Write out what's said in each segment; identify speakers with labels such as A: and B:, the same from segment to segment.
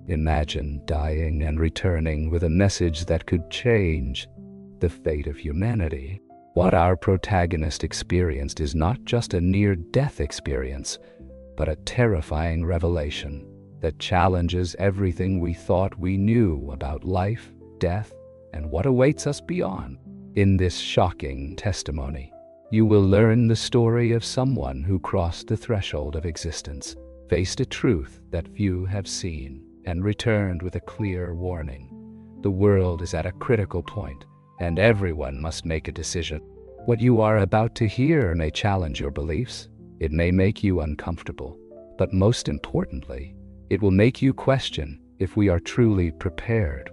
A: Imagine dying and returning with a message that could change the fate of humanity. What our protagonist experienced is not just a near-death experience, but a terrifying revelation that challenges everything we thought we knew about life, death, and what awaits us beyond. In this shocking testimony, you will learn the story of someone who crossed the threshold of existence, faced a truth that few have seen, and returned with a clear warning. The world is at a critical point, and everyone must make a decision. What you are about to hear may challenge your beliefs. It may make you uncomfortable, but most importantly, it will make you question if we are truly prepared.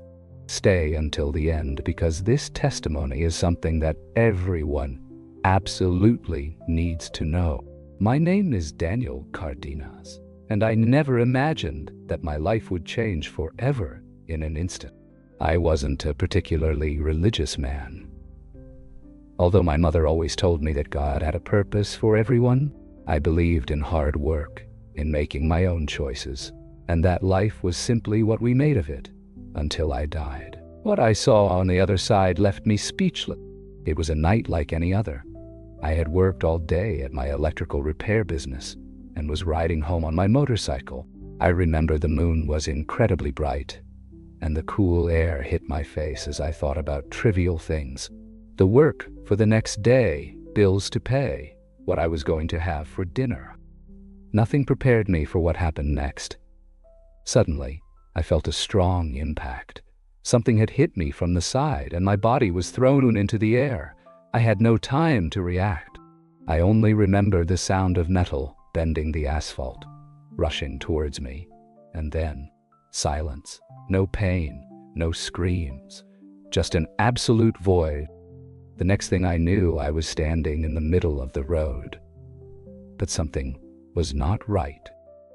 A: Stay until the end, because this testimony is something that everyone absolutely needs to know. My name is Daniel Cardenas, and I never imagined that my life would change forever in an instant. I wasn't a particularly religious man. Although my mother always told me that God had a purpose for everyone, I believed in hard work, in making my own choices, and that life was simply what we made of it, until I died. What I saw on the other side left me speechless. It was a night like any other. I had worked all day at my electrical repair business and was riding home on my motorcycle. I remember the moon was incredibly bright, and the cool air hit my face as I thought about trivial things. The work for the next day, bills to pay, what I was going to have for dinner. Nothing prepared me for what happened next. Suddenly, I felt a strong impact. Something had hit me from the side, and my body was thrown into the air. I had no time to react. I only remember the sound of metal bending the asphalt, rushing towards me, and then silence. No pain, no screams, just an absolute void. The next thing I knew, I was standing in the middle of the road. But something was not right.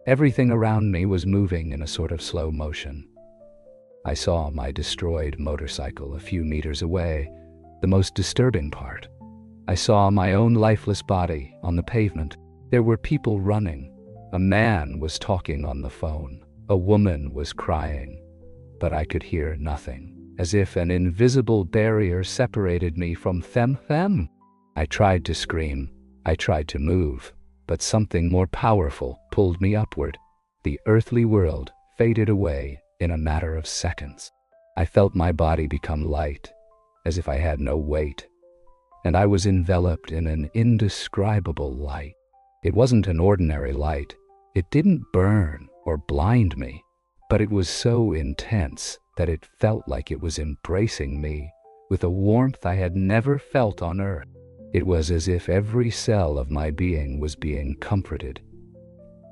A: Everything around me was moving in a sort of slow motion. I saw my destroyed motorcycle a few meters away. The most disturbing part, I saw my own lifeless body on the pavement. There were people running. A man was talking on the phone. A woman was crying. But I could hear nothing, as if an invisible barrier separated me from them. I tried to scream. I tried to move, but something more powerful pulled me upward. The earthly world faded away in a matter of seconds. I felt my body become light, as if I had no weight, and I was enveloped in an indescribable light. It wasn't an ordinary light. It didn't burn or blind me, but it was so intense that it felt like it was embracing me with a warmth I had never felt on earth. It was as if every cell of my being was being comforted,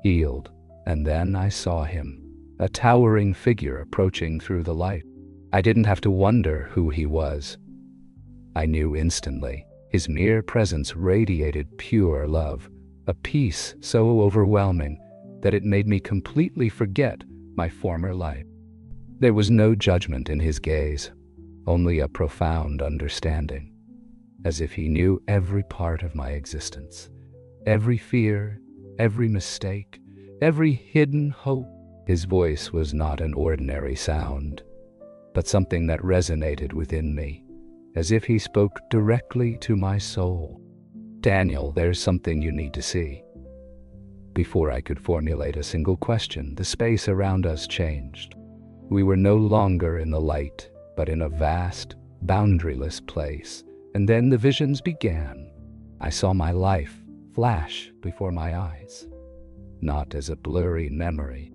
A: healed, and then I saw him, a towering figure approaching through the light. I didn't have to wonder who he was. I knew instantly. His mere presence radiated pure love, a peace so overwhelming that it made me completely forget my former life. There was no judgment in his gaze, only a profound understanding, as if he knew every part of my existence, every fear, every mistake, every hidden hope. His voice was not an ordinary sound, but something that resonated within me, as if he spoke directly to my soul. "Daniel, there's something you need to see." Before I could formulate a single question, the space around us changed. We were no longer in the light, but in a vast, boundaryless place. And then the visions began. I saw my life flash before my eyes, not as a blurry memory.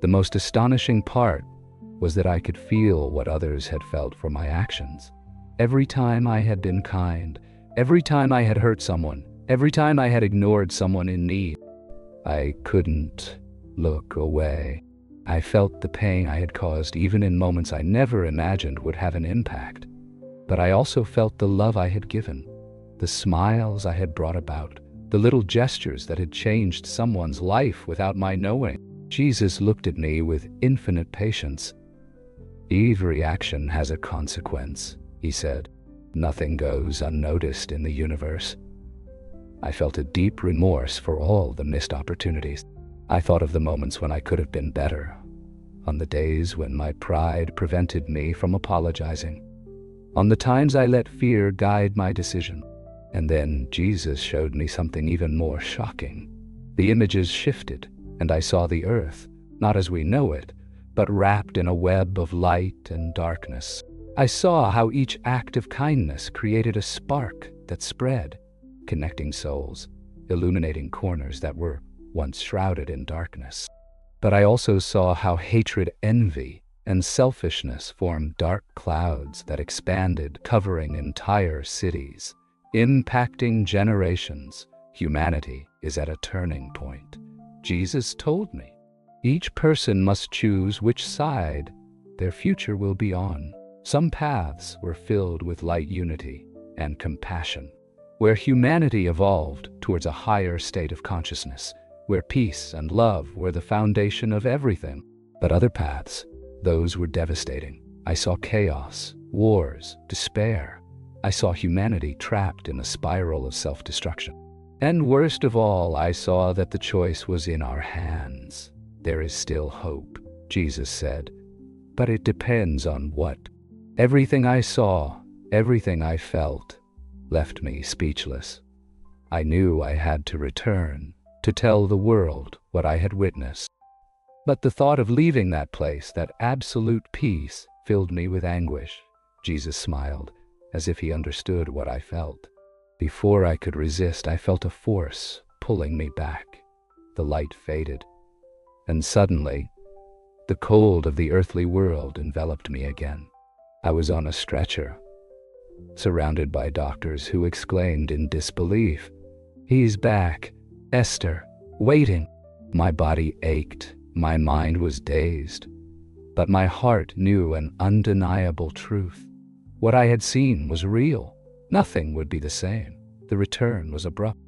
A: The most astonishing part was that I could feel what others had felt for my actions. Every time I had been kind, every time I had hurt someone, every time I had ignored someone in need, I couldn't look away. I felt the pain I had caused even in moments I never imagined would have an impact. But I also felt the love I had given, the smiles I had brought about, the little gestures that had changed someone's life without my knowing. Jesus looked at me with infinite patience. "Every action has a consequence," he said. "Nothing goes unnoticed in the universe." I felt a deep remorse for all the missed opportunities. I thought of the moments when I could have been better, on the days when my pride prevented me from apologizing, on the times I let fear guide my decision. And then Jesus showed me something even more shocking. The images shifted, and I saw the earth, not as we know it, but wrapped in a web of light and darkness. I saw how each act of kindness created a spark that spread, connecting souls, illuminating corners that were once shrouded in darkness. But I also saw how hatred, envy, and selfishness formed dark clouds that expanded, covering entire cities, impacting generations. Humanity is at a turning point. Jesus told me, each person must choose which side their future will be on. Some paths were filled with light, unity, and compassion, where humanity evolved towards a higher state of consciousness, where peace and love were the foundation of everything. But other paths, those were devastating. I saw chaos, wars, despair. I saw humanity trapped in a spiral of self-destruction. And worst of all, I saw that the choice was in our hands. There is still hope, Jesus said, but it depends on what. Everything I saw, everything I felt, left me speechless. I knew I had to return, to tell the world what I had witnessed. But the thought of leaving that place, that absolute peace, filled me with anguish. Jesus smiled, as if he understood what I felt. Before I could resist, I felt a force pulling me back. The light faded, and suddenly, the cold of the earthly world enveloped me again. I was on a stretcher, surrounded by doctors who exclaimed in disbelief, "He's back, Esther, waiting." My body ached, my mind was dazed, but my heart knew an undeniable truth. What I had seen was real. Nothing would be the same. The return was abrupt.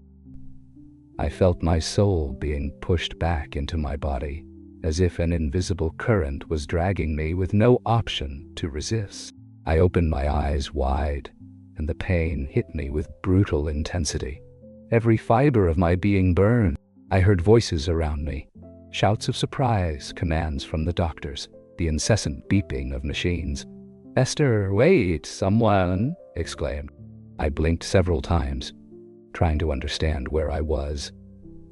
A: I felt my soul being pushed back into my body, as if an invisible current was dragging me with no option to resist. I opened my eyes wide, and the pain hit me with brutal intensity. Every fiber of my being burned. I heard voices around me, shouts of surprise, commands from the doctors, the incessant beeping of machines. "Esther, wait, someone!" exclaimed. I blinked several times, trying to understand where I was.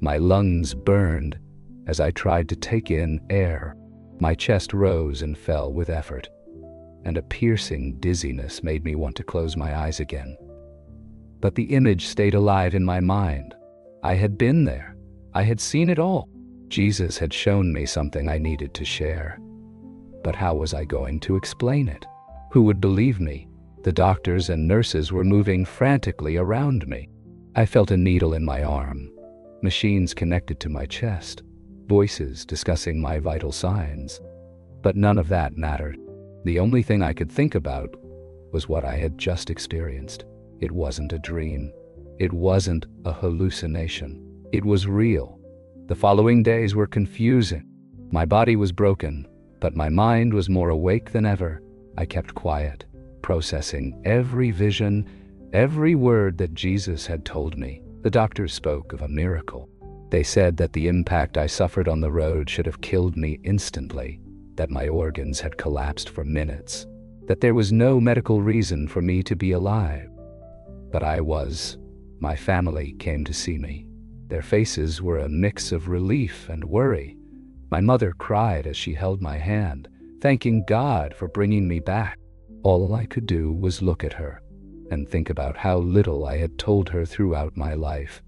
A: My lungs burned as I tried to take in air. My chest rose and fell with effort, and a piercing dizziness made me want to close my eyes again. But the image stayed alive in my mind. I had been there. I had seen it all. Jesus had shown me something I needed to share. But how was I going to explain it? Who would believe me? The doctors and nurses were moving frantically around me. I felt a needle in my arm, machines connected to my chest, voices discussing my vital signs. But none of that mattered. The only thing I could think about was what I had just experienced. It wasn't a dream. It wasn't a hallucination. It was real. The following days were confusing. My body was broken, but my mind was more awake than ever. I kept quiet, processing every vision, every word that Jesus had told me. The doctors spoke of a miracle. They said that the impact I suffered on the road should have killed me instantly, that my organs had collapsed for minutes, that there was no medical reason for me to be alive. But I was. My family came to see me. Their faces were a mix of relief and worry. My mother cried as she held my hand, thanking God for bringing me back. All I could do was look at her and think about how little I had told her throughout my life.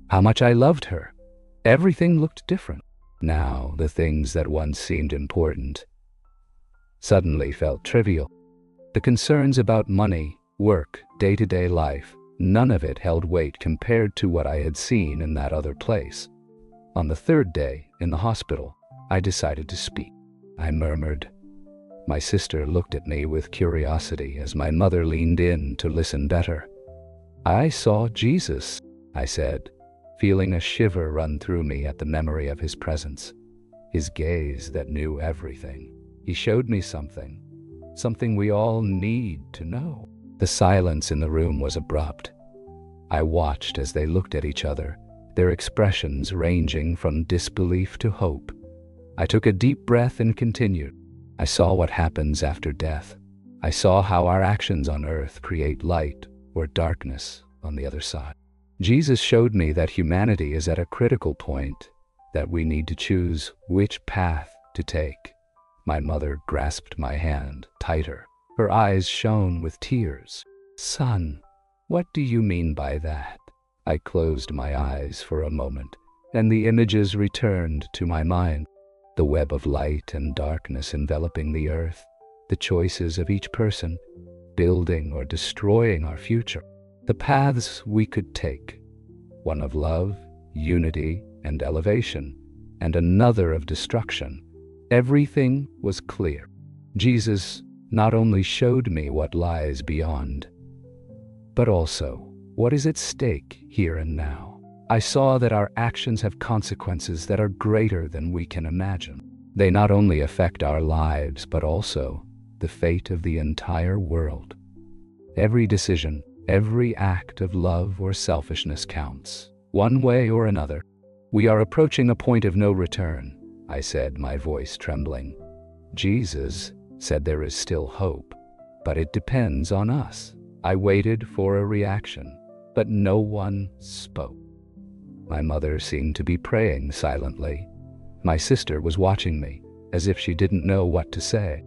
A: How much I loved her. Everything looked different. Now, the things that once seemed important suddenly felt trivial. The concerns about money, work, day-to-day life, none of it held weight compared to what I had seen in that other place. On the third day, in the hospital, I decided to speak. I murmured. My sister looked at me with curiosity as my mother leaned in to listen better. "I saw Jesus," I said, feeling a shiver run through me at the memory of his presence, his gaze that knew everything. He showed me something we all need to know. The silence in the room was abrupt. I watched as they looked at each other, their expressions ranging from disbelief to hope. I took a deep breath and continued. I saw what happens after death. I saw how our actions on earth create light or darkness on the other side. Jesus showed me that humanity is at a critical point, that we need to choose which path to take. My mother grasped my hand tighter. Her eyes shone with tears. "Son, what do you mean by that?" I closed my eyes for a moment, and the images returned to my mind. The web of light and darkness enveloping the earth, the choices of each person, building or destroying our future, the paths we could take, one of love, unity, and elevation, and another of destruction. Everything was clear. Jesus not only showed me what lies beyond, but also what is at stake here and now. I saw that our actions have consequences that are greater than we can imagine. They not only affect our lives, but also the fate of the entire world. Every decision, every act of love or selfishness counts, one way or another. "We are approaching a point of no return," I said, my voice trembling. Jesus said there is still hope, but it depends on us. I waited for a reaction, but no one spoke. My mother seemed to be praying silently. My sister was watching me, as if she didn't know what to say.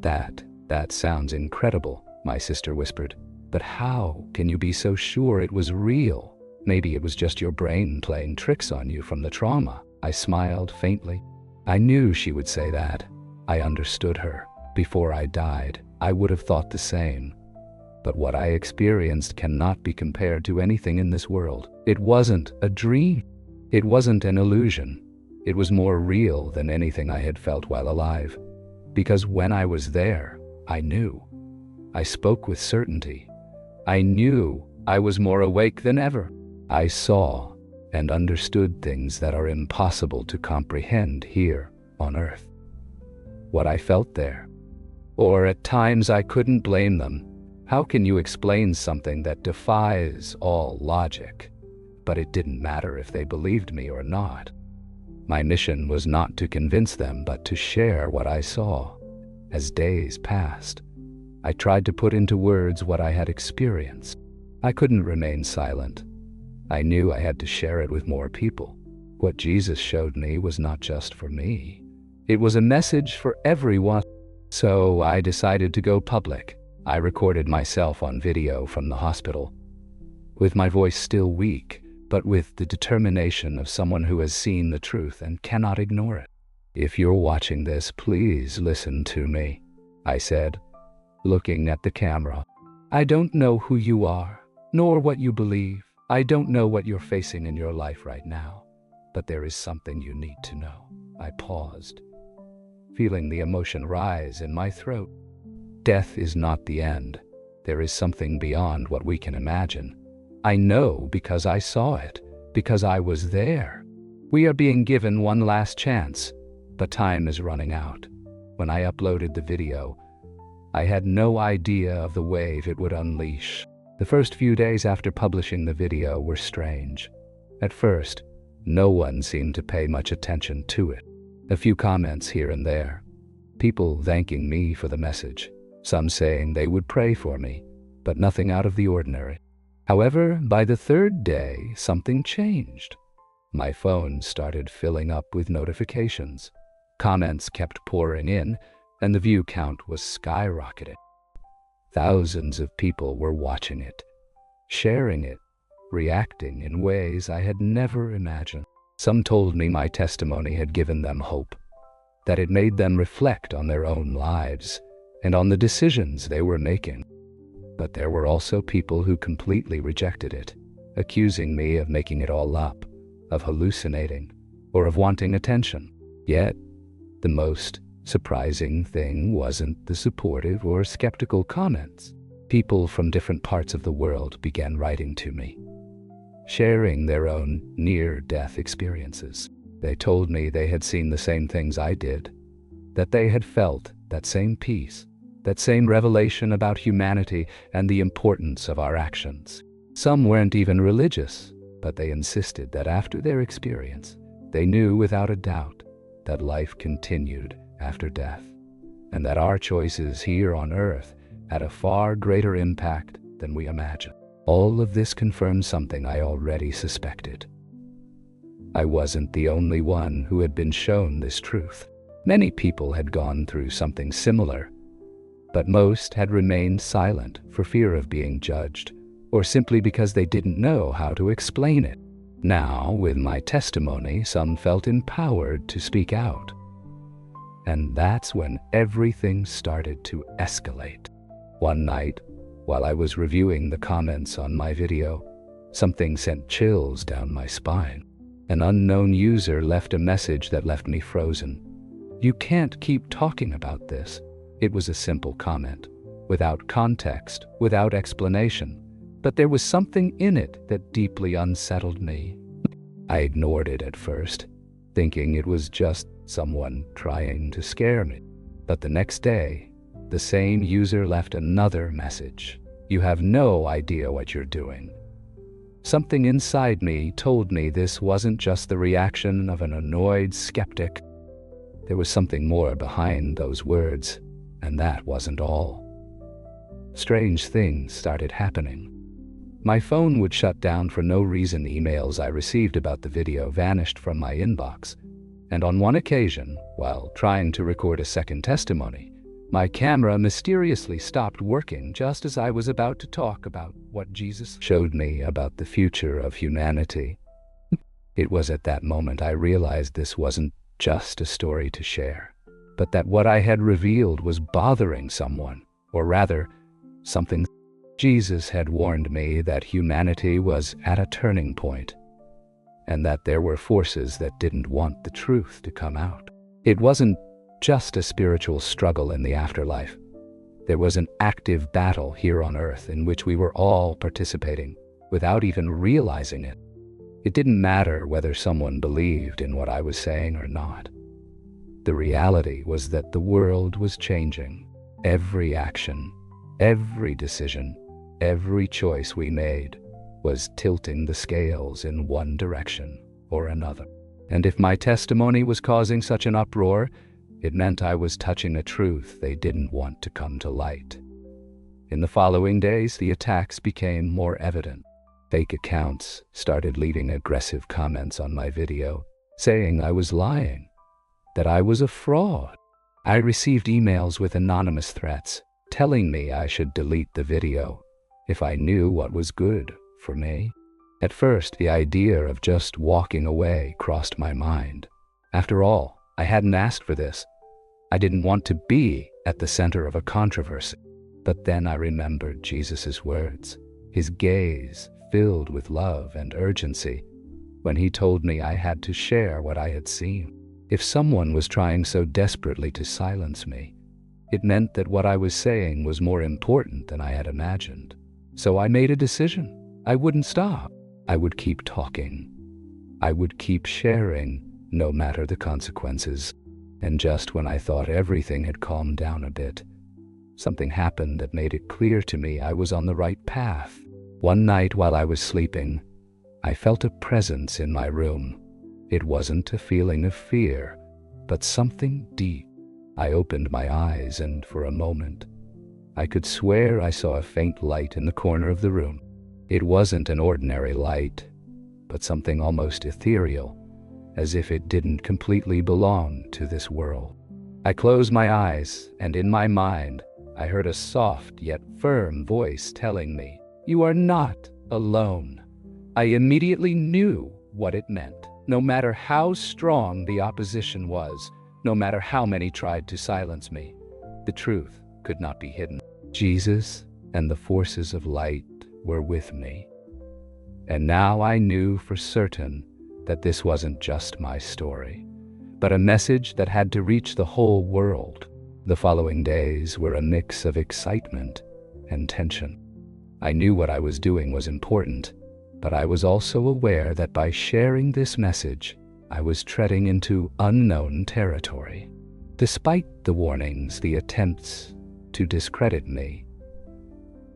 A: That sounds incredible," my sister whispered. "But how can you be so sure it was real? Maybe it was just your brain playing tricks on you from the trauma." I smiled faintly. I knew she would say that. I understood her. Before I died, I would have thought the same. But what I experienced cannot be compared to anything in this world. It wasn't a dream. It wasn't an illusion. It was more real than anything I had felt while alive. Because when I was there, I knew. I spoke with certainty. I knew I was more awake than ever. I saw and understood things that are impossible to comprehend here on earth. What I felt there. Or at times I couldn't blame them. How can you explain something that defies all logic? But it didn't matter if they believed me or not. My mission was not to convince them, but to share what I saw. As days passed, I tried to put into words what I had experienced. I couldn't remain silent. I knew I had to share it with more people. What Jesus showed me was not just for me. It was a message for everyone. So I decided to go public. I recorded myself on video from the hospital, with my voice still weak, but with the determination of someone who has seen the truth and cannot ignore it. "If you're watching this, please listen to me," I said, looking at the camera. "I don't know who you are, nor what you believe. I don't know what you're facing in your life right now, but there is something you need to know." I paused, feeling the emotion rise in my throat. Death is not the end. There is something beyond what we can imagine. I know because I saw it, because I was there. We are being given one last chance, but time is running out. When I uploaded the video, I had no idea of the wave it would unleash. The first few days after publishing the video were strange. At first, no one seemed to pay much attention to it. A few comments here and there. People thanking me for the message. Some saying they would pray for me, but nothing out of the ordinary. However, by the third day, something changed. My phone started filling up with notifications. Comments kept pouring in, and the view count was skyrocketing. Thousands of people were watching it, sharing it, reacting in ways I had never imagined. Some told me my testimony had given them hope, that it made them reflect on their own lives and on the decisions they were making. But there were also people who completely rejected it, accusing me of making it all up, of hallucinating, or of wanting attention. Yet, the most surprising thing wasn't the supportive or skeptical comments. People from different parts of the world began writing to me, sharing their own near-death experiences. They told me they had seen the same things I did, that they had felt that same peace, that same revelation about humanity and the importance of our actions. Some weren't even religious, but they insisted that after their experience, they knew without a doubt that life continued after death, and that our choices here on Earth had a far greater impact than we imagined. All of this confirmed something I already suspected. I wasn't the only one who had been shown this truth. Many people had gone through something similar, but most had remained silent for fear of being judged, or simply because they didn't know how to explain it. Now, with my testimony, some felt empowered to speak out. And that's when everything started to escalate. One night, while I was reviewing the comments on my video, something sent chills down my spine. An unknown user left a message that left me frozen. "You can't keep talking about this." It was a simple comment, without context, without explanation, but there was something in it that deeply unsettled me. I ignored it at first, thinking it was just someone trying to scare me. But the next day, the same user left another message. "You have no idea what you're doing." Something inside me told me this wasn't just the reaction of an annoyed skeptic. There was something more behind those words, and that wasn't all. Strange things started happening. My phone would shut down for no reason. Emails I received about the video vanished from my inbox, and on one occasion, while trying to record a second testimony, my camera mysteriously stopped working just as I was about to talk about what Jesus showed me about the future of humanity. It was at that moment I realized this wasn't just a story to share, but that what I had revealed was bothering someone, or rather, something. Jesus had warned me that humanity was at a turning point, and that there were forces that didn't want the truth to come out. It wasn't just a spiritual struggle in the afterlife. There was an active battle here on Earth in which we were all participating without even realizing it. It didn't matter whether someone believed in what I was saying or not. The reality was that the world was changing. Every action, every decision, every choice we made was tilting the scales in one direction or another. And if my testimony was causing such an uproar, it meant I was touching a truth they didn't want to come to light. In the following days, the attacks became more evident. Fake accounts started leaving aggressive comments on my video, saying I was lying, that I was a fraud. I received emails with anonymous threats, telling me I should delete the video if I knew what was good for me. At first, the idea of just walking away crossed my mind. After all, I hadn't asked for this. I didn't want to be at the center of a controversy. But then I remembered Jesus' words, his gaze filled with love and urgency, when he told me I had to share what I had seen. If someone was trying so desperately to silence me, it meant that what I was saying was more important than I had imagined. So I made a decision. I wouldn't stop. I would keep talking. I would keep sharing, no matter the consequences. And just when I thought everything had calmed down a bit, something happened that made it clear to me I was on the right path. One night while I was sleeping, I felt a presence in my room. It wasn't a feeling of fear, but something deep. I opened my eyes, and for a moment, I could swear I saw a faint light in the corner of the room. It wasn't an ordinary light, but something almost ethereal, as if it didn't completely belong to this world. I closed my eyes, and in my mind, I heard a soft yet firm voice telling me, "You are not alone." I immediately knew what it meant. No matter how strong the opposition was, no matter how many tried to silence me, the truth could not be hidden. Jesus and the forces of light were with me. And now I knew for certain that this wasn't just my story, but a message that had to reach the whole world. The following days were a mix of excitement and tension. I knew what I was doing was important, but I was also aware that by sharing this message, I was treading into unknown territory. Despite the warnings, the attempts to discredit me,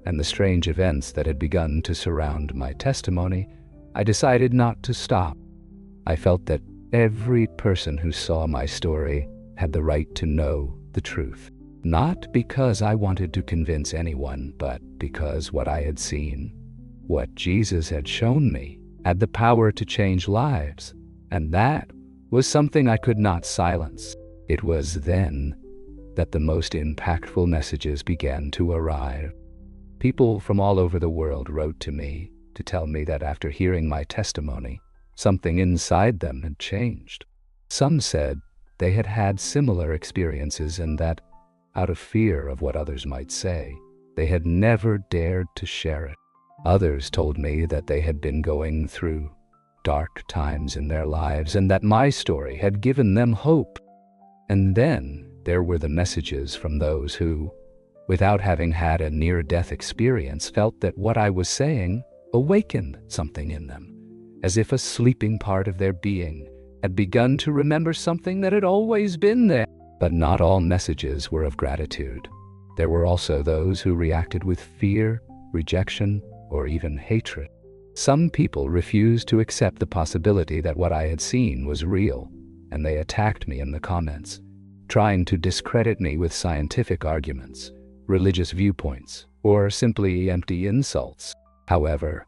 A: and the strange events that had begun to surround my testimony, I decided not to stop. I felt that Every person who saw my story had the right to know the truth. Not because I wanted to convince anyone, but because what I had seen, what Jesus had shown me, had the power to change lives. And that was something I could not silence. It was then that the most impactful messages began to arrive. People from all over the world wrote to me to tell me that after hearing my testimony, something inside them had changed. Some said they had had similar experiences and that, out of fear of what others might say, they had never dared to share it. Others told me that they had been going through dark times in their lives and that my story had given them hope. And then there were the messages from those who, without having had a near-death experience, felt that what I was saying awakened something in them, as if a sleeping part of their being had begun to remember something that had always been there. But not all messages were of gratitude. There were also those who reacted with fear, rejection, or even hatred. Some people refused to accept the possibility that what I had seen was real, and they attacked me in the comments, trying to discredit me with scientific arguments, religious viewpoints, or simply empty insults. However,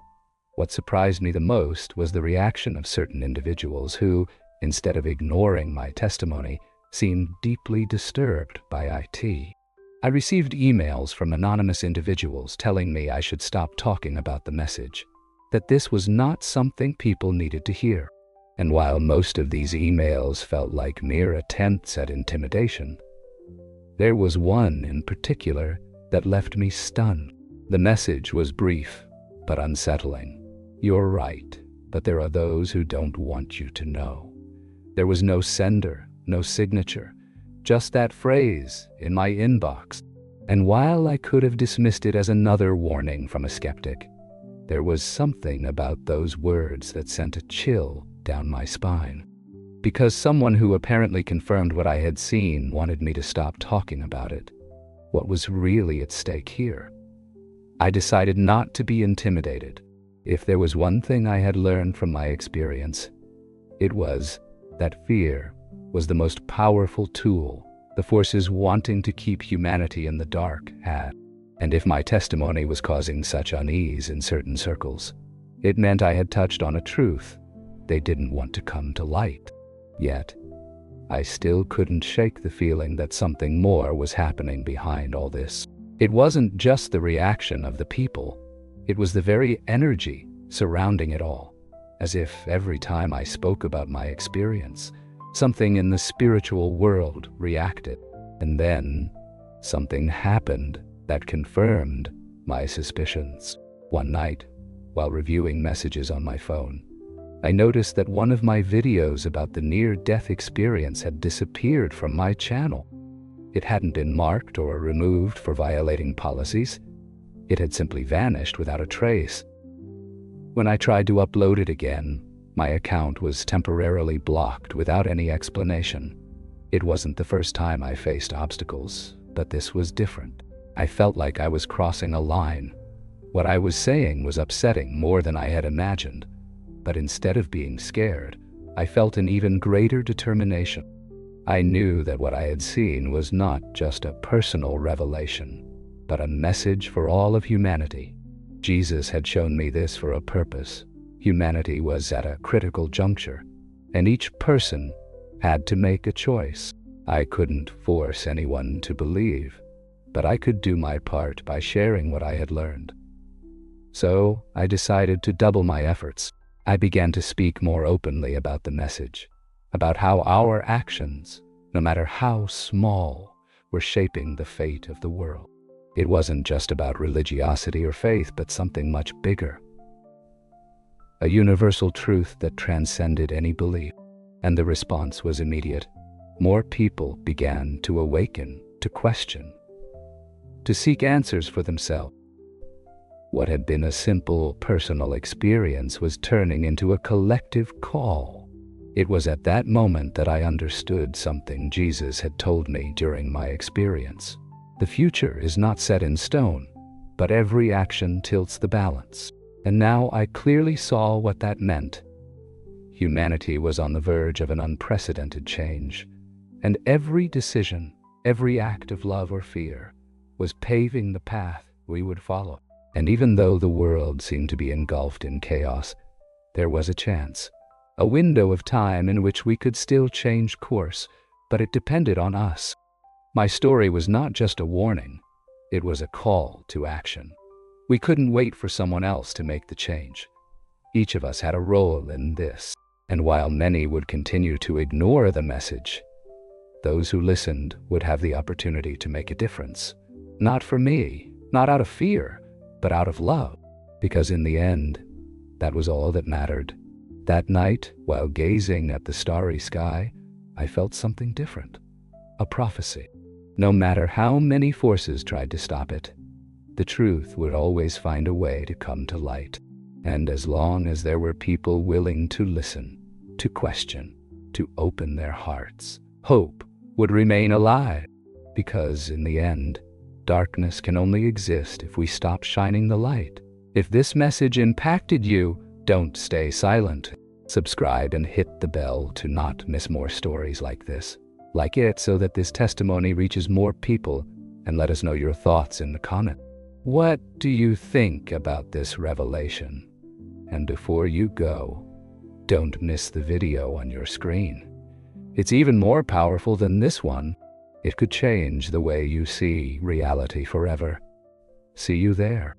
A: what surprised me the most was the reaction of certain individuals who, instead of ignoring my testimony, seemed deeply disturbed by it. I received emails from anonymous individuals telling me I should stop talking about the message, that this was not something people needed to hear. And while most of these emails felt like mere attempts at intimidation, there was one in particular that left me stunned. The message was brief but unsettling. "You're right, but there are those who don't want you to know." There was no sender, no signature, just that phrase in my inbox. And while I could have dismissed it as another warning from a skeptic, there was something about those words that sent a chill down my spine. Because someone who apparently confirmed what I had seen wanted me to stop talking about it. What was really at stake here? I decided not to be intimidated. If there was one thing I had learned from my experience, it was that fear was the most powerful tool the forces wanting to keep humanity in the dark had. And if my testimony was causing such unease in certain circles, it meant I had touched on a truth they didn't want to come to light. Yet, I still couldn't shake the feeling that something more was happening behind all this. It wasn't just the reaction of the people, it was the very energy surrounding it all, as if every time I spoke about my experience, something in the spiritual world reacted. And then, something happened that confirmed my suspicions. One night, while reviewing messages on my phone, I noticed that one of my videos about the near-death experience had disappeared from my channel. It hadn't been marked or removed for violating policies. It had simply vanished without a trace. When I tried to upload it again, my account was temporarily blocked without any explanation. It wasn't the first time I faced obstacles, but this was different. I felt like I was crossing a line. What I was saying was upsetting more than I had imagined, but instead of being scared, I felt an even greater determination. I knew that what I had seen was not just a personal revelation, but a message for all of humanity. Jesus had shown me this for a purpose. Humanity was at a critical juncture, and each person had to make a choice. I couldn't force anyone to believe, but I could do my part by sharing what I had learned. So I decided to double my efforts. I began to speak more openly about the message, about how our actions, no matter how small, were shaping the fate of the world. It wasn't just about religiosity or faith, but something much bigger. A universal truth that transcended any belief. And the response was immediate. More people began to awaken, to question, to seek answers for themselves. What had been a simple personal experience was turning into a collective call. It was at that moment that I understood something Jesus had told me during my experience. The future is not set in stone, but every action tilts the balance. And now I clearly saw what that meant. Humanity was on the verge of an unprecedented change, and every decision, every act of love or fear, was paving the path we would follow. And even though the world seemed to be engulfed in chaos, there was a chance, a window of time in which we could still change course, but it depended on us. My story was not just a warning, it was a call to action. We couldn't wait for someone else to make the change. Each of us had a role in this, and while many would continue to ignore the message, those who listened would have the opportunity to make a difference. Not for me, not out of fear, but out of love, because in the end, that was all that mattered. That night, while gazing at the starry sky, I felt something different, a prophecy. No matter how many forces tried to stop it, the truth would always find a way to come to light. And as long as there were people willing to listen, to question, to open their hearts, hope would remain alive. Because in the end, darkness can only exist if we stop shining the light. If this message impacted you, don't stay silent. Subscribe and hit the bell to not miss more stories like this. Like it so that this testimony reaches more people, and let us know your thoughts in the comments. What do you think about this revelation? And before you go, don't miss the video on your screen. It's even more powerful than this one. It could change the way you see reality forever. See you there.